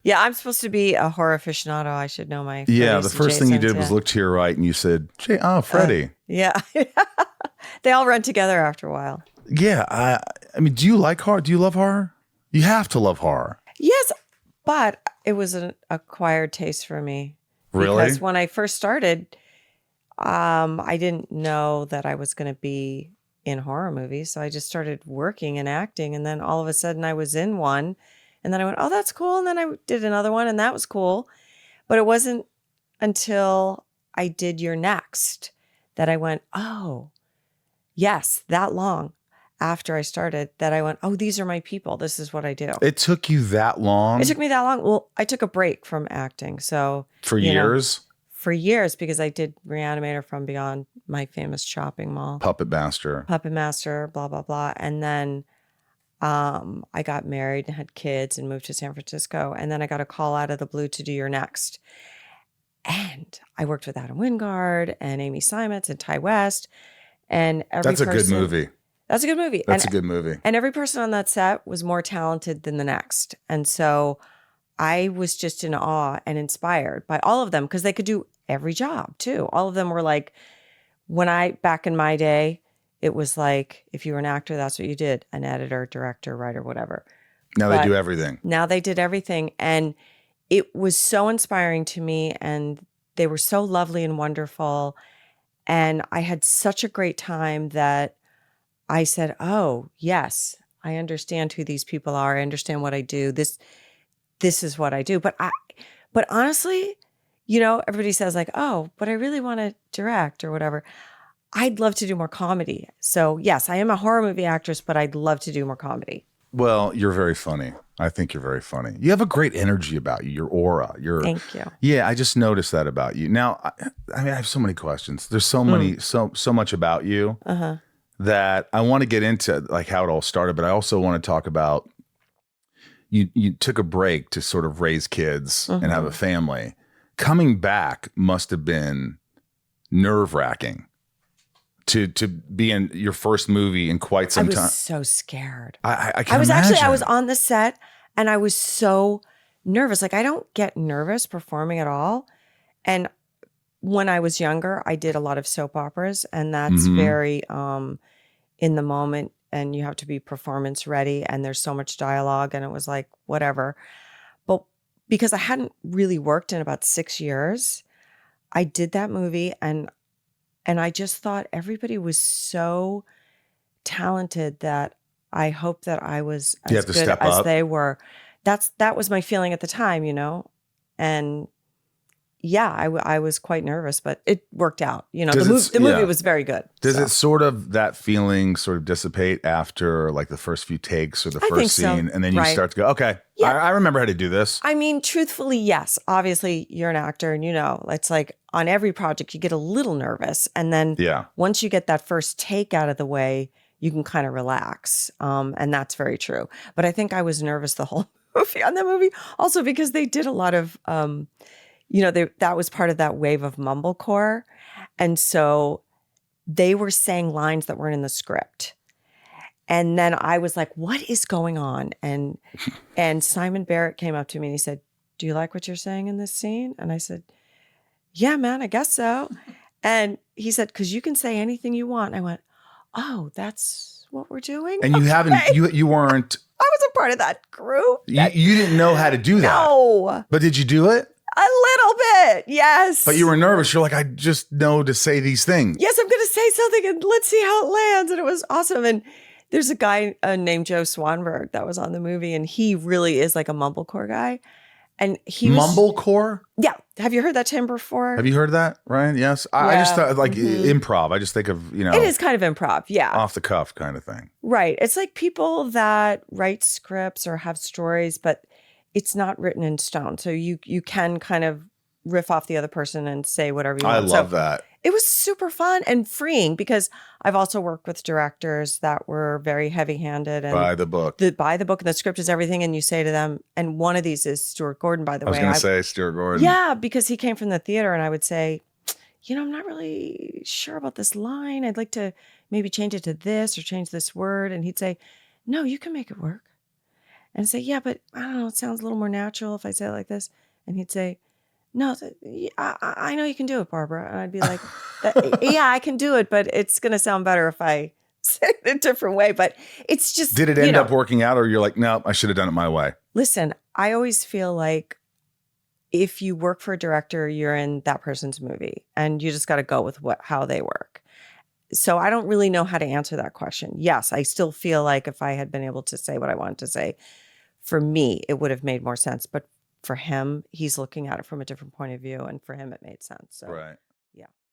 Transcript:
Yeah, I'm supposed to be a horror aficionado. I should know my Yeah, the Freddy's and first thing you Jasons. did was Yeah. look to your right and you said, Freddy. Yeah. They all run together after a while. Yeah, I mean, do you like horror? Do you love horror? You have to love horror. Yes, but it was an acquired taste for me. Really? Because when I first started, I didn't know that I was going to be in horror movies. So I just started working and acting. And then all of a sudden I was in one. And then I went, oh, that's cool. And then I did another one and that was cool. But it wasn't until I did Your Next that I went, oh, yes, that long after I started that I went, oh, these are my people. This is what I do. It took you that long? It took me that long. Well, I took a break from acting. So For years? For years, because I did Re-Animator from Beyond, my famous shopping mall. Puppet Master, blah, blah, blah. And then I got married and had kids and moved to San Francisco. And then I got a call out of the blue to do Your Next. And I worked with Adam Wingard and Amy Simons and Ty West. And That's a good movie. That's a good movie. That's a good movie. And every person on that set was more talented than the next. And so I was just in awe and inspired by all of them because they could do every job too. All of them were like, back in my day, it was like, if you were an actor, that's what you did, an editor, director, writer, whatever. Now they do everything. Now they did everything. And it was so inspiring to me. And they were so lovely and wonderful. And I had such a great time that I said, oh, yes, I understand who these people are. I understand what I do. This is what I do. But honestly, everybody says like, oh, but I really want to direct or whatever. I'd love to do more comedy. So yes, I am a horror movie actress, but I'd love to do more comedy. Well, you're very funny. I think you're very funny. You have a great energy about you, your aura. Thank you. Yeah, I just noticed that about you. Now, I mean, I have so many questions. There's so many, so much about you that I want to get into, like how it all started, but I also want to talk about you took a break to sort of raise kids and have a family. Coming back must have been nerve-wracking to be in your first movie in quite some time. I was so scared. I can imagine. I was on the set and I was so nervous. Like I don't get nervous performing at all. And when I was younger, I did a lot of soap operas and that's very in the moment and you have to be performance ready and there's so much dialogue and it was like, whatever. But because I hadn't really worked in about 6 years, I did that movie and I just thought everybody was so talented that I hope that I was as good as they were. That was my feeling at the time, and yeah, I was quite nervous, but it worked out. The movie was very good. Does it sort of, that feeling sort of dissipate after like the first few takes or the first scene and then you start to go, okay, I remember how to do this. I mean, truthfully, yes. Obviously, you're an actor and it's like on every project you get a little nervous. And then once you get that first take out of the way, you can kind of relax. And that's very true. But I think I was nervous the whole movie on the movie also because they did a lot of that was part of that wave of Mumblecore. And so they were saying lines that weren't in the script. And then I was like, what is going on? And Simon Barrett came up to me and he said, do you like what you're saying in this scene? And I said, yeah, man, I guess so. And he said, because you can say anything you want. And I went, oh, that's what we're doing? And you haven't, you weren't. I was a part of that group. You didn't know how to do that. No. But did you do it? A little bit, yes. But you were nervous. You're like, I just know to say these things. Yes, I'm going to say something and let's see how it lands. And it was awesome. And there's a guy named Joe Swanberg that was on the movie. And he really is like a Mumblecore guy. And he was, Mumblecore? Yeah. Have you heard that term before? Have you heard that, Ryan? Yes. I just thought like improv. I just think of, It is kind of improv. Yeah. Off the cuff kind of thing. Right. It's like people that write scripts or have stories, but it's not written in stone. So you can kind of riff off the other person and say whatever you want. I love that. It was super fun and freeing because I've also worked with directors that were very heavy-handed. And by the book. By the book and the script is everything. And you say to them, and one of these is Stuart Gordon, by the way. I was going to say Stuart Gordon. Yeah, because he came from the theater and I would say, I'm not really sure about this line. I'd like to maybe change it to this or change this word. And he'd say, no, you can make it work. And I'd say, yeah, but I don't know, it sounds a little more natural if I say it like this. And he'd say, no, I know you can do it, Barbara. And I'd be like, yeah, I can do it, but it's going to sound better if I say it a different way. But it's just, did it end up working out, or you're like, no, I should have done it my way? Listen, I always feel like if you work for a director, you're in that person's movie, and you just got to go with how they work. So I don't really know how to answer that question. Yes, I still feel like if I had been able to say what I wanted to say, for me, it would have made more sense. But for him, he's looking at it from a different point of view, and for him, it made sense. So, right. Yeah.